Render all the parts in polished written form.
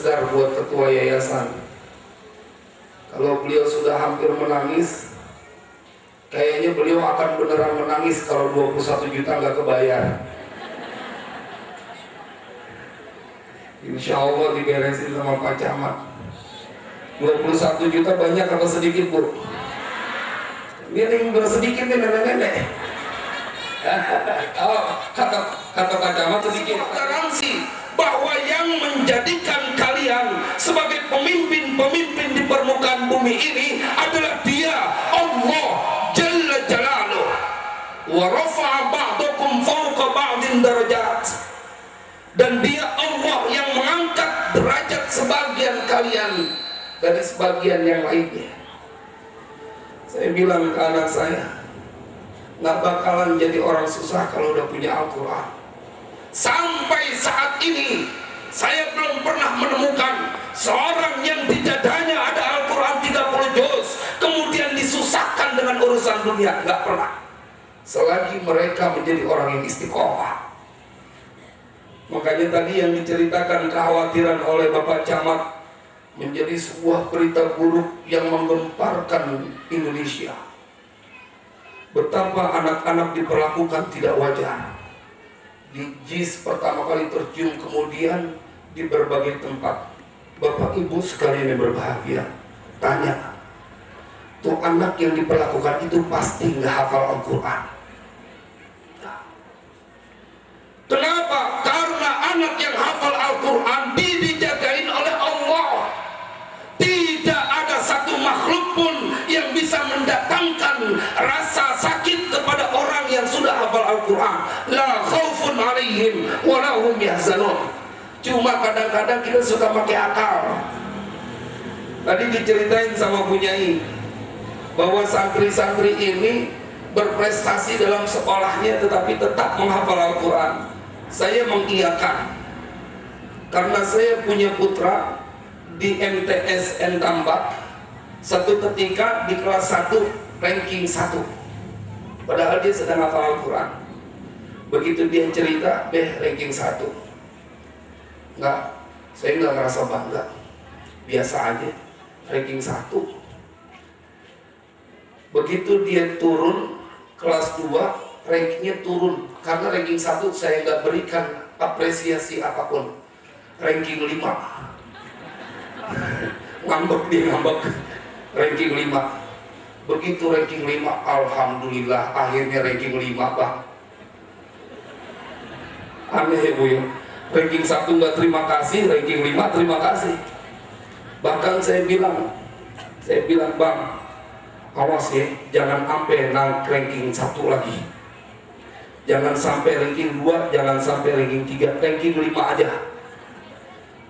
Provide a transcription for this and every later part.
segar buat ketua yayasan. Kalau beliau sudah hampir menangis, kayaknya beliau akan beneran menangis kalau 21 juta nggak kebayar. Insya Allah diberesin sama Pak Camat. 21 juta banyak atau sedikit, Bu? Ini yang sedikit nih, nenek-nenek. Oh, kata Pak Camat sedikit. Garansi bahwa yang menjadikan kalian sebagai pemimpin-pemimpin di permukaan bumi ini adalah Dia, Allah Jalla Jalaluh. Wa rafa'a ba'dakum fawqa ba'din darajat. Dan Dia Allah yang mengangkat derajat sebagian kalian dari sebagian yang lainnya. Saya bilang ke anak saya, nggak bakalan jadi orang susah kalau udah punya Al-Quran. Sampai saat ini saya belum pernah menemukan seorang yang di dadanya ada Al-Quran 30 juz kemudian disusahkan dengan urusan dunia. Nggak pernah, selagi mereka menjadi orang yang istiqomah. Makanya tadi yang diceritakan kekhawatiran oleh Bapak Camat menjadi sebuah berita buruk yang menggemparkan Indonesia. Betapa anak-anak diperlakukan tidak wajar. Di JIS pertama kali tercium, kemudian di berbagai tempat. Bapak Ibu sekalian yang berbahagia, tanya, tuh anak yang diperlakukan itu pasti nggak hafal Al-Quran. Kenapa? Karena anak yang hafal Al-Quran dijagain oleh Allah. Tidak ada satu makhluk pun yang bisa mendatangkan rasa sakit kepada orang yang sudah hafal Al-Quran. La khaufun alaihim wa lahum yahzanun. Cuma kadang-kadang kita suka pakai akal. Tadi diceritain sama Bu Nyai bahwa santri-santri ini berprestasi dalam sekolahnya tetapi tetap menghafal Al-Quran. Saya mengiyakan, karena saya punya putra di MTSN Tambak. Satu ketika di kelas 1 ranking 1, padahal dia sedang hafal Al-Quran. Begitu dia cerita, ranking 1. Enggak, saya nggak ngerasa bangga, biasa aja, ranking 1. Begitu dia turun kelas 2, rankingnya turun. Karena ranking 1 saya nggak berikan apresiasi apapun. Ranking 5. Ngambek dia, ngambek. Ranking 5. Begitu ranking 5, alhamdulillah akhirnya ranking 5, Bang. Aneh ya, Bu ya. Ranking 1 nggak terima kasih, ranking 5 terima kasih. Bahkan saya bilang Bang, awas ya, jangan sampai naik ranking 1 lagi. Jangan sampai ranking 2, jangan sampai ranking 3, ranking 5 aja.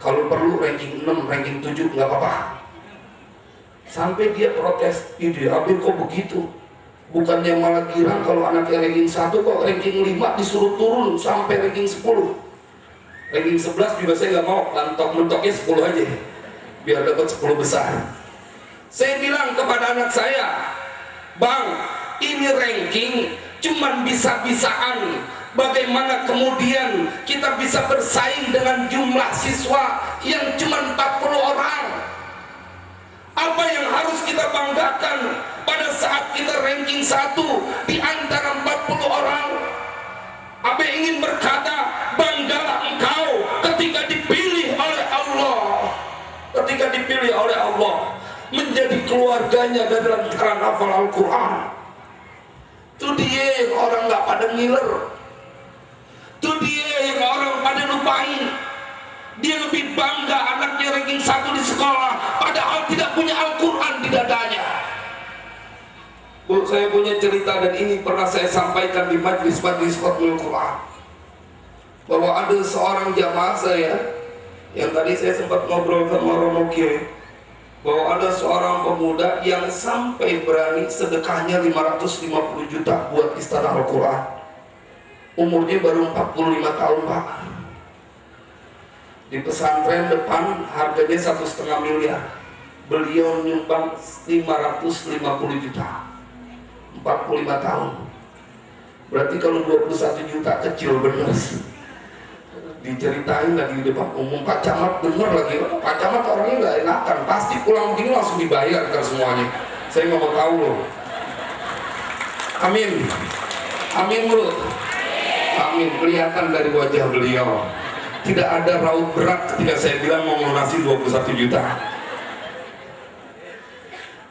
Kalau perlu ranking 6, ranking 7 nggak apa-apa. Sampai dia protes, ide Abin kok begitu? Bukannya malah girang kalau anaknya ranking 1, kok ranking 5 disuruh turun sampai ranking 10. Ranking 11 juga saya nggak mau, mentok-mentoknya 10 aja, biar dapat 10 besar. Saya bilang kepada anak saya, Bang, ini ranking cuman bisa-bisaan. Bagaimana kemudian kita bisa bersaing dengan jumlah siswa yang cuman 40 orang? Apa yang harus kita banggakan pada saat kita ranking 1 di antara 40 orang? Abe ingin berkata, banggalah engkau ketika dipilih oleh Allah. Ketika dipilih oleh Allah menjadi keluarganya dalam cara hafal Al-Quran. Itu dia yang orang nggak pada ngiler. Itu dia yang orang pada lupain. Dia lebih bangga anaknya ranking 1 di sekolah, padahal tidak punya Al-Quran di dadanya. Bu, saya punya cerita dan ini pernah saya sampaikan di majlis-majlis Khatmul Quran, bahwa ada seorang jamaah saya yang tadi saya sempat ngobrol sama Romo Kiai, bahwa ada seorang pemuda yang sampai berani sedekahnya 550 juta buat Istana Al-Quran. Umurnya baru 45 tahun, Pak. Di pesantren depan harganya 1,5 miliar. Beliau nyumbang 550 juta. 45 tahun. Berarti kalau 21 juta kecil benar. diceritain lagi di depan umum. Pak Camat denger lagi, Pak Camat orangnya nggak enakan, pasti pulang begini langsung dibayar kan semuanya. Saya nggak mau tahu loh. Amin, amin bro, amin. Kelihatan dari wajah beliau tidak ada raut berat ketika saya bilang mau melunasi 21 juta.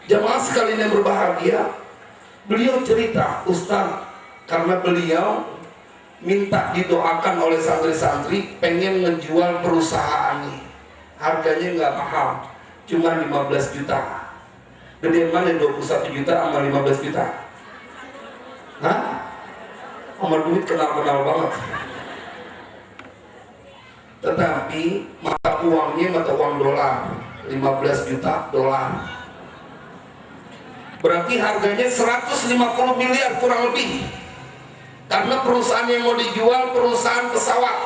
Jamaah sekalian yang berbahagia, beliau cerita, Ustaz, karena beliau minta didoakan oleh santri-santri, pengen ngejual perusahaannya, harganya nggak mahal, cuma 15 juta. Gedean mana 21 juta sama 15 juta? Hah? Sama duit kenal-kenal banget. Tetapi mata uangnya mata uang dolar, 15 juta dolar. Berarti harganya 150 miliar kurang lebih. Karena perusahaan yang mau dijual perusahaan pesawat.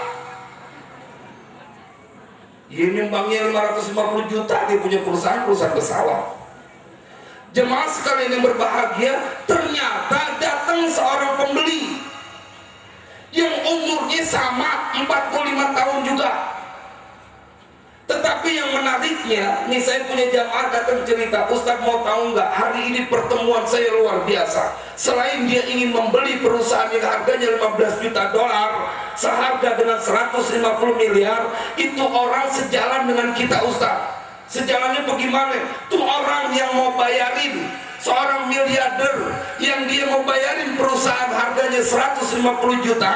Ini nyumbangnya 550 juta, dia punya perusahaan pesawat. Jemaah sekalian yang berbahagia, ternyata datang seorang pembeli yang umurnya sama 45 tahun juga. Tetapi yang menariknya, nih saya punya jamaah datang cerita, Ustaz mau tahu nggak, hari ini pertemuan saya luar biasa. Selain dia ingin membeli perusahaan yang harganya 15 juta dolar, seharga dengan 150 miliar, itu orang sejalan dengan kita Ustaz. Sejalannya bagaimana? Tuh orang yang mau bayarin, seorang miliarder yang dia mau bayarin perusahaan harganya 150 juta,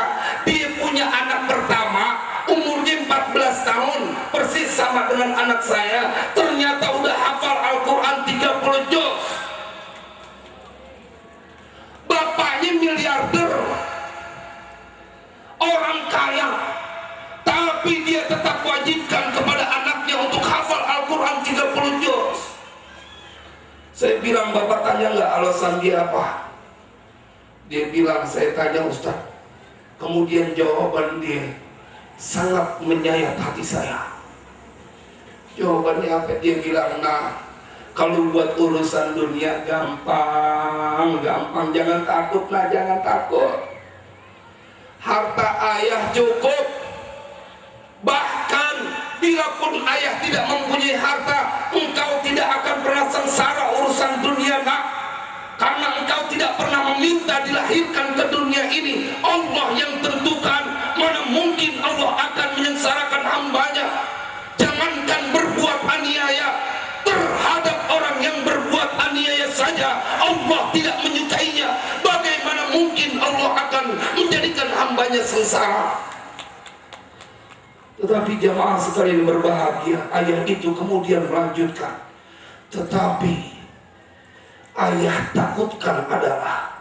dia punya anak pertama, umurnya 14 tahun, persis sama dengan anak saya, ternyata udah hafal Al-Quran 30 juz. Bapaknya miliarder, orang kaya, tapi dia tetap wajibkan kepada anaknya untuk hafal Al-Quran 30 juz. Saya bilang, Bapak tanya nggak alasan dia apa? Dia bilang, saya tanya Ustaz. Kemudian jawaban dia sangat menyayat hati saya. Jawabannya apa? Dia bilang, nah kalau buat urusan dunia gampang, jangan takut lah, jangan takut. Harta ayah cukup. Bahkan bila pun ayah tidak mempunyai harta, engkau tidak akan pernah sengsara urusan dunia nak. Karena engkau tidak pernah meminta dilahirkan ke dunia ini. Allah yang tentukan. Mana mungkin Allah akan menyengsarakan hambanya. Jangankan berbuat aniaya, terhadap orang yang berbuat aniaya saja Allah tidak menyukainya. Bagaimana mungkin Allah akan menjadikan hambanya sengsara? Tetapi jamaah sekalian berbahagia, ayah itu kemudian melanjutkan, tetapi ayah takutkan adalah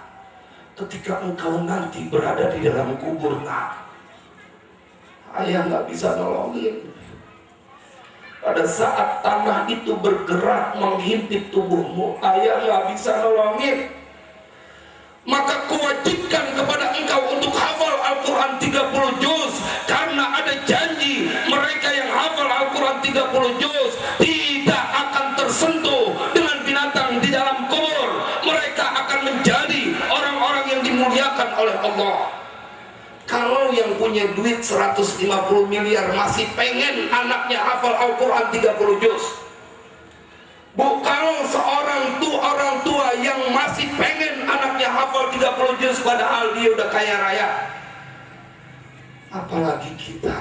ketika engkau nanti berada di dalam kubur, nak, ayah nggak bisa nolongin. Pada saat tanah itu bergerak menghimpit tubuhmu, ayah nggak bisa nolongin. Maka kewajibkan kepada engkau untuk hafal Al-Quran 30 juz, karena ada janji mereka yang hafal Al-Quran 30 juz tidak akan tersentuh dengan binatang di dalam kubur. Mereka akan menjadi orang-orang yang dimuliakan oleh Allah. Kalau yang punya duit 150 miliar masih pengen anaknya hafal Al-Quran 30 juz, bukan orang tua yang masih pengen anaknya hafal 30 juz padahal dia udah kaya raya. Apalagi kita.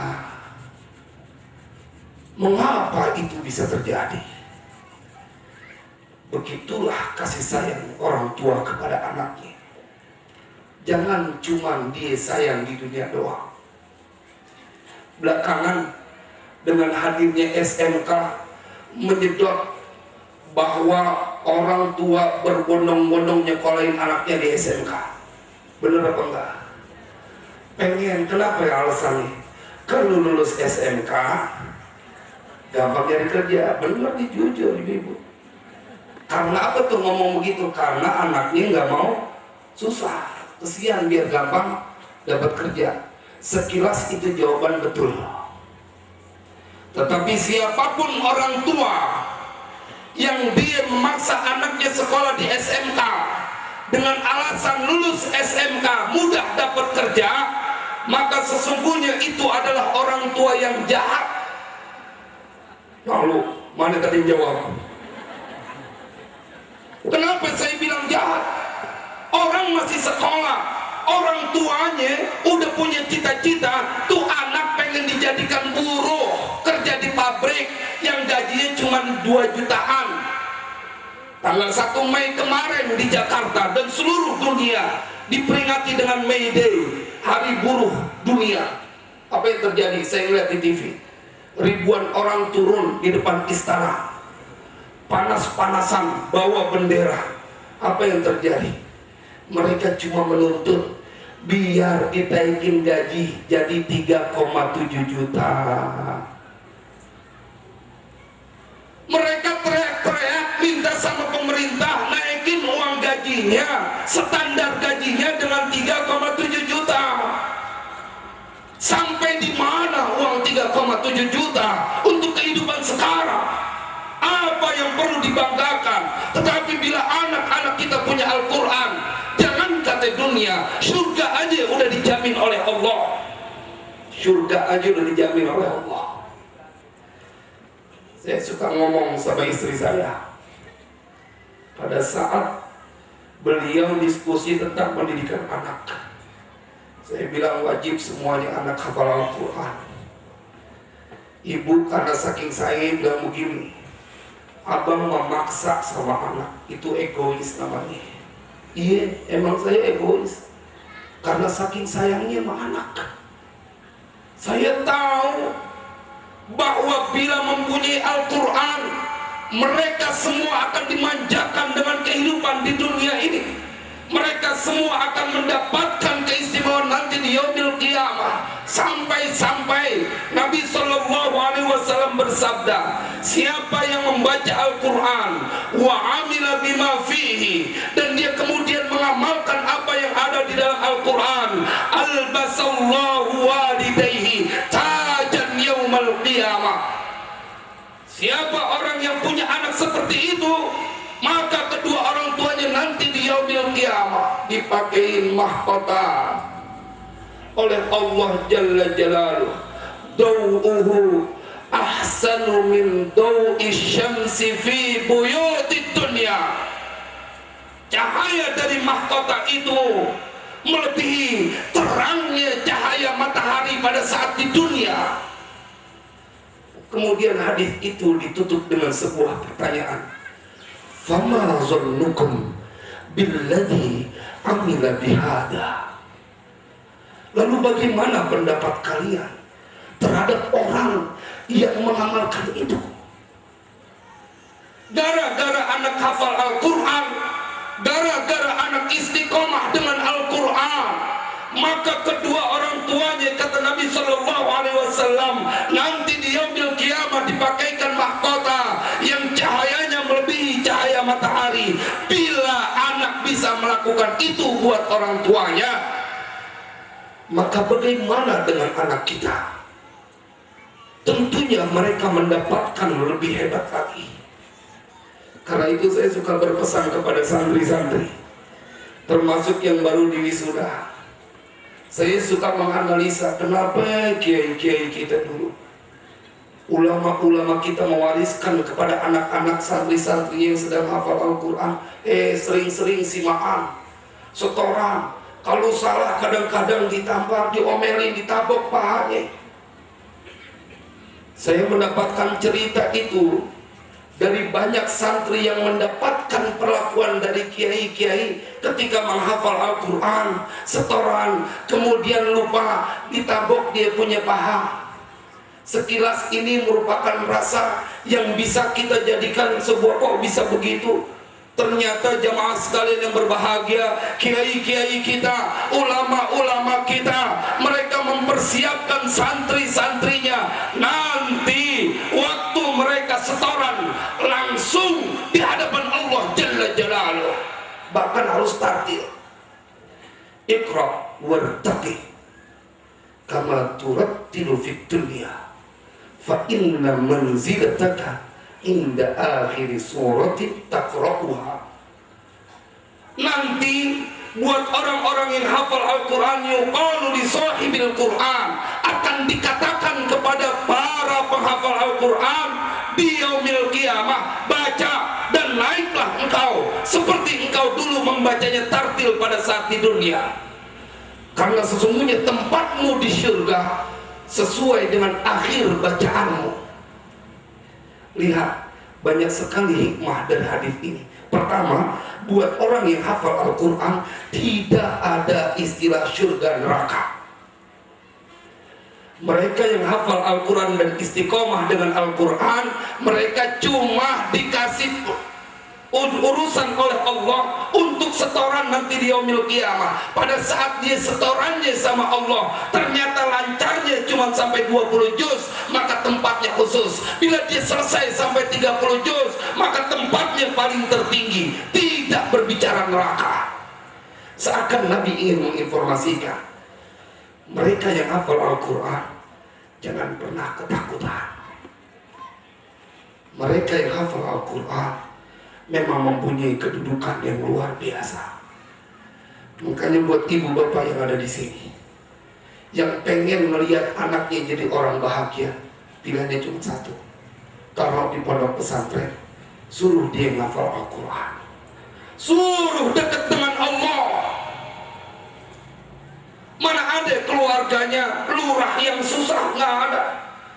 Mengapa itu bisa terjadi? Begitulah kasih sayang orang tua kepada anaknya. Jangan cuma dia sayang di dunia doang. Belakangan dengan hadirnya SMK menyedot bahwa orang tua berbondong-bondong nyekolahin anaknya di SMK. Bener apa enggak? Pengen. Kenapa ya alasannya? Kalau lulus SMK gampang nyari kerja. Bener nih, jujur ibu. Karena apa tuh ngomong begitu? Karena anaknya nggak mau susah, kesian biar gampang dapat kerja. Sekilas itu jawaban betul. Tetapi siapapun orang tua yang dia memaksa anaknya sekolah di SMK dengan alasan lulus SMK mudah dapat kerja, maka sesungguhnya itu adalah orang tua yang jahat. Lalu mana tadi jawab? Kenapa saya bilang jahat? Orang masih sekolah, orang tuanya udah punya cita-cita, tuh anak pengen dijadikan buruh, kerja di pabrik yang gajinya cuma 2 jutaan. Tanggal 1 Mei kemarin di Jakarta dan seluruh dunia diperingati dengan May Day, Hari Buruh Dunia. Apa yang terjadi? Saya lihat di TV, ribuan orang turun di depan istana, panas-panasan bawa bendera. Apa yang terjadi? Mereka cuma menuntut biar ditaikin gaji jadi 3,7 juta. Mereka teriak-teriak minta sama pemerintah naikin uang gajinya, standar gajinya dengan 3,7 juta. Sampai di mana uang 3,7 juta untuk kehidupan sekarang? Apa yang perlu dibanggakan? Tetapi bila anak-anak kita punya Al-Quran, jangan kata dunia, surga aja udah dijamin oleh Allah. Surga aja udah dijamin oleh Allah. Saya suka ngomong sama istri saya pada saat beliau diskusi tentang pendidikan anak. Saya bilang wajib semuanya anak hafal Al-Quran. Ibu karena saking saya bilang begini, abang memaksa sama anak, itu egois namanya. Iya, emang saya egois karena saking sayangnya sama anak. Saya tahu bahwa bila mempunyai Al-Quran, mereka semua akan dimanjakan dengan kehidupan di dunia ini. Mereka semua akan mendapatkan keistimewaan nanti di yaumil qiyamah. Sampai-sampai Nabi SAW bersabda, siapa yang membaca Al-Quran wa amila bima fihi, dan dia kemudian mengamalkan apa yang ada di dalam Al-Quran, albasallahu walidayhi tajan yaumal qiyamah. Siapa orang yang punya anak seperti itu, maka kedua orang tuanya nanti di yaumil qiyamah dipakein mahkota oleh Allah Jalla Jalaluh. Dawuhu ahsanu min dawi syamsi fi buyutid dunya. Cahaya dari mahkota itu melebihi terangnya cahaya matahari pada saat di dunia. Kemudian hadis itu ditutup dengan sebuah pertanyaan, fama zannukum billadhi amila bihada. Lalu bagaimana pendapat kalian terhadap orang yang mengamalkan itu? Gara-gara anak hafal Al-Quran, gara-gara anak istiqomah dengan Al-Quran, maka kedua orang tuanya, kata Nabi SAW, nanti di yaumil qiyamah dipakaikan mahkota yang cahayanya melebihi cahaya matahari. Bila anak bisa melakukan itu buat orang tuanya, maka bagaimana dengan anak kita? Tentunya mereka mendapatkan lebih hebat lagi. Karena itu saya suka berpesan kepada santri-santri, termasuk yang baru diwisuda. Saya suka menganalisa kenapa kiai-kiai kita dulu, ulama-ulama kita mewariskan kepada anak-anak santri-santri yang sedang hafal Al-Quran, sering-sering simaan, setoran. Kalau salah kadang-kadang ditampar, diomelin, ditabok pahanya. Saya mendapatkan cerita itu dari banyak santri yang mendapatkan perlakuan dari kiai-kiai ketika menghafal Al-Quran, setoran, kemudian lupa, ditabok dia punya paha. Sekilas ini merupakan rasa yang bisa kita jadikan sebuah, kok bisa begitu? Ternyata jamaah sekalian yang berbahagia, kiai-kiai kita, ulama-ulama kita, mereka mempersiapkan santri-santrinya. Nanti waktu mereka setoran langsung di hadapan Allah Jalla Jalaluh, bahkan harus tartil. Iqra wartaqi kama turattilu fid dunya fa inna manzilataka inda akhir surati taqra'uha. Nanti buat orang-orang yang hafal Al-Quran, yuqalu li sahibil Quran, akan dikatakan kepada para penghafal Al-Quran di yaumil qiyamah, baca dan naiklah engkau seperti engkau dulu membacanya tartil pada saat di dunia, karena sesungguhnya tempatmu di surga sesuai dengan akhir bacaanmu. Lihat, banyak sekali hikmah dari hadis ini. Pertama, buat orang yang hafal Al-Quran tidak ada istilah surga neraka. Mereka yang hafal Al-Quran dan istiqomah dengan Al-Quran, mereka cuma dikasih urusan oleh Allah untuk setoran nanti di yaumil qiyamah. Pada saat dia setorannya sama Allah ternyata lancarnya cuma sampai 20 juz, maka tempatnya khusus. Bila dia selesai sampai 30 juz, maka tempatnya paling tertinggi, tidak berbicara neraka. Seakan Nabi ingin menginformasikan mereka yang hafal Al-Quran jangan pernah ketakutan. Mereka yang hafal Al-Quran memang mempunyai kedudukan yang luar biasa. Makanya buat ibu bapak yang ada di sini, yang pengen melihat anaknya jadi orang bahagia, pilihannya cuma satu: taruh di pondok pesantren, suruh dia ngafal Al-Quran, suruh dekat dengan Allah. Mana ada keluarganya lurah yang susah? Nggak ada.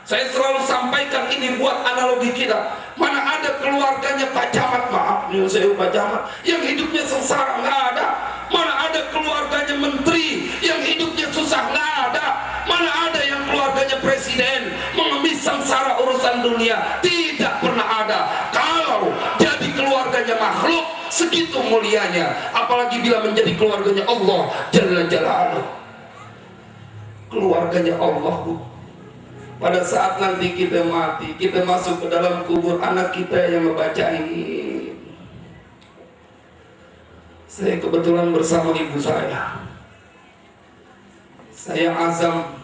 Saya selalu sampaikan ini buat analogi kita. Mana ada keluarganya Pak Camat, maaf nih saya Pak Camat, yang hidupnya sengsara? Nggak ada. Mana ada keluarganya menteri yang hidupnya susah? Nggak ada. Mana ada yang keluarganya presiden mengemis sengsara urusan dunia? Tidak pernah ada. Kalau jadi keluarganya makhluk segitu mulianya, apalagi bila menjadi keluarganya Allah Jalla Jalaluhu. Keluarganya Allah, Bu. Pada saat nanti kita mati, kita masuk ke dalam kubur, anak kita yang membacain. Saya kebetulan bersama ibu saya. Saya azam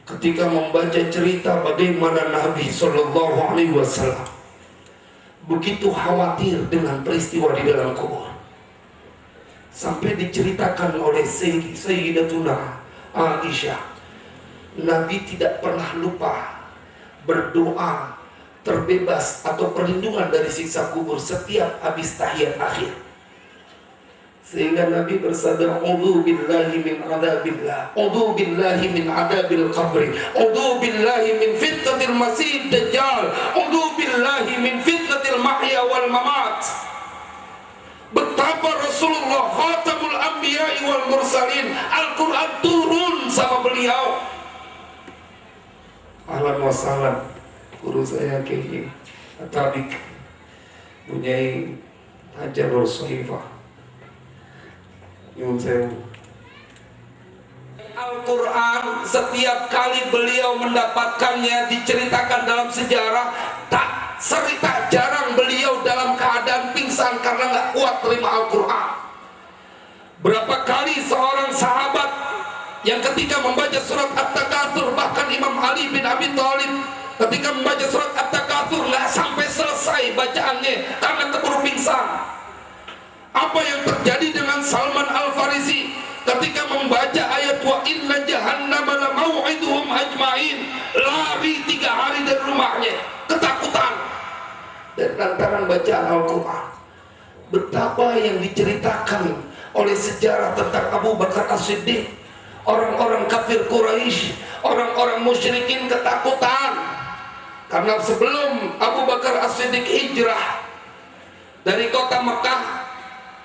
ketika membaca cerita bagaimana Nabi Sallallahu Alaihi Wasallam begitu khawatir dengan peristiwa di dalam kubur, sampai diceritakan oleh Sayyidatuna Aisyah, Nabi tidak pernah lupa berdoa terbebas atau perlindungan dari siksa kubur setiap habis tahiyat akhir. Sehingga Nabi bersabda, "A'udzu billahi min adzabillah, a'udzu billahi min adzabil qabri, a'udzu billahi min fitnatil masiihid dajjal, a'udzu billahi min fitnatil mahya wal mamat." Betapa Rasulullah khatamul anbiya'i wal mursalin, Al-Quran turun sama beliau. Ahlan wa sahlan, guru saya Kiai Atabik punyai Hajarul Sohifah. Nyuwun sewu. Al-Quran setiap kali beliau mendapatkannya diceritakan dalam sejarah, tak jarang beliau dalam keadaan pingsan karena nggak kuat terima Al-Quran. Berapa kali seorang sahabat yang ketika membaca surat At-Takatsur, bahkan Imam Ali bin Abi Thalib ketika membaca surat At-Takatsur nggak sampai selesai bacaannya karena keburu pingsan. Apa yang terjadi dengan Salman Al-Farisi ketika membaca ayat wa inna jahannama la mau'iduhum ajmain, lari 3 hari dari rumahnya, ketakutan dan lantaran bacaan Al-Quran. Betapa yang diceritakan oleh sejarah tentang Abu Bakar As-Siddiq, orang-orang kafir Quraisy, orang-orang musyrikin ketakutan karena sebelum Abu Bakar As-Siddiq hijrah dari kota Mekah,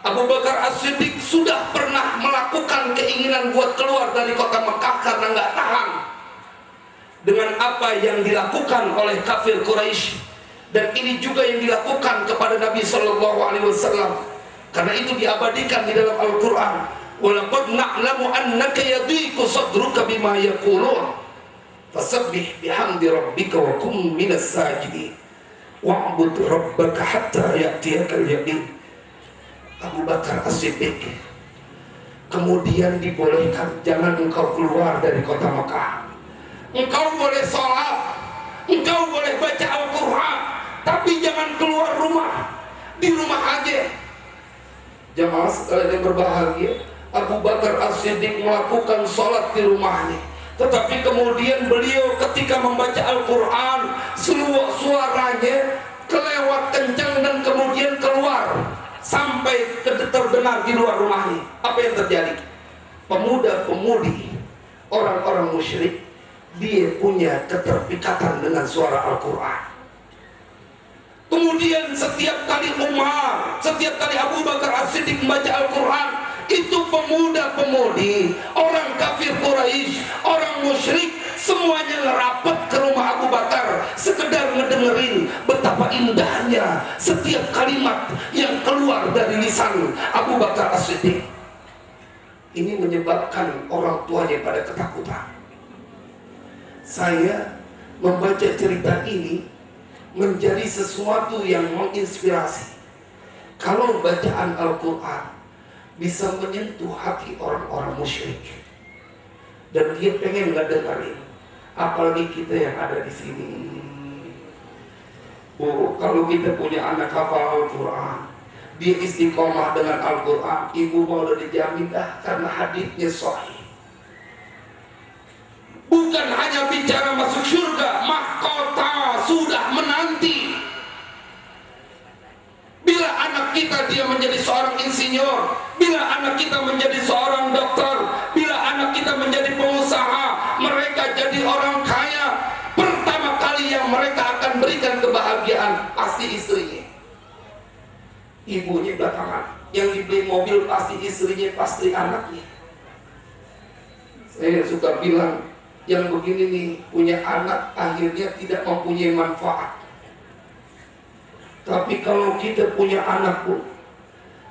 Abu Bakar As-Siddiq sudah pernah melakukan keinginan buat keluar dari kota Mekah karena nggak tahan dengan apa yang dilakukan oleh kafir Quraisy, dan ini juga yang dilakukan kepada Nabi Sallallahu Alaihi Wasallam. Karena itu diabadikan di dalam Al-Quran, walaqad na'lamu annaka yadhiqu sadruka bima yaqulun fasabbih bihamdi rabbika wa kum minas sajidin wa'bud rabbaka hatta ya'tiyakal yaqin. Abu Bakar As-Siddiq kemudian dibolehkan, jangan engkau keluar dari kota Mekah. Engkau boleh sholat, engkau boleh baca Al-Quran, tapi jangan keluar rumah, di rumah aja. Jamaah sekalian yang berbahagia, Abu Bakar As-Siddiq melakukan sholat di rumahnya. Tetapi kemudian beliau ketika membaca Al-Quran, suaranya kelewat kencang dan kemudian keluar sampai terdengar di luar rumahnya. Apa yang terjadi? Pemuda-pemudi, orang-orang musyrik, dia punya keterpikatan dengan suara Al-Quran. Kemudian setiap kali Umar, setiap kali Abu Bakar As-Siddiq membaca Al-Quran, itu pemuda-pemudi, orang kafir Quraisy, orang musyrik, semuanya ngerapat ke rumah Abu Bakar, sekedar ngedengerin betapa indahnya setiap kalimat yang keluar dari lisan Abu Bakar As-Siddiq. Ini menyebabkan orang tuanya pada ketakutan. Saya membaca cerita ini menjadi sesuatu yang menginspirasi. Kalau bacaan Al-Quran bisa menyentuh hati orang-orang musyrik, dan dia pengen ngedengerin, apalagi kita yang ada di sini. Bu, kalau kita punya anak hafal Al-Quran, dia istiqomah dengan Al-Quran, ibu mau udah dijamin dah, karena hadisnya sahih. Bukan hanya bicara masuk surga, mahkota sudah menanti. Bila anak kita dia menjadi seorang insinyur, bila anak kita menjadi seorang dokter, bila anak kita menjadi pengusaha, mereka jadi orang kaya, pertama kali yang mereka akan berikan kebahagiaan pasti istrinya. Ibunya belakangan, yang dibeli mobil pasti istrinya, pasti anaknya. Saya suka bilang, yang begini nih, punya anak akhirnya tidak mempunyai manfaat. Tapi kalau kita punya anak pun,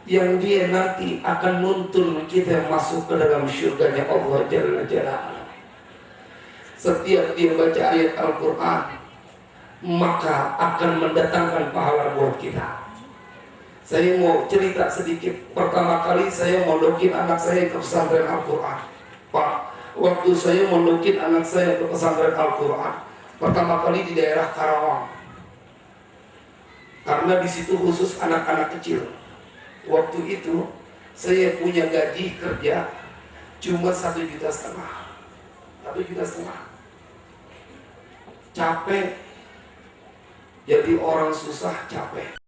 yang dia nanti akan nuntun kita masuk ke dalam syurganya Allah Jalla Jalaluhu. Setiap dia baca ayat Al-Quran, maka akan mendatangkan pahala buat kita. Saya mau cerita sedikit. Pertama kali saya mondokin anak saya ke pesantren Al-Quran. Pak, waktu saya mondokin anak saya ke pesantren Al-Quran, pertama kali di daerah Karawang. Karena di situ khusus anak-anak kecil. Waktu itu saya punya gaji kerja cuma 1,5 juta. 1,5 juta. Capek. Jadi orang susah capek.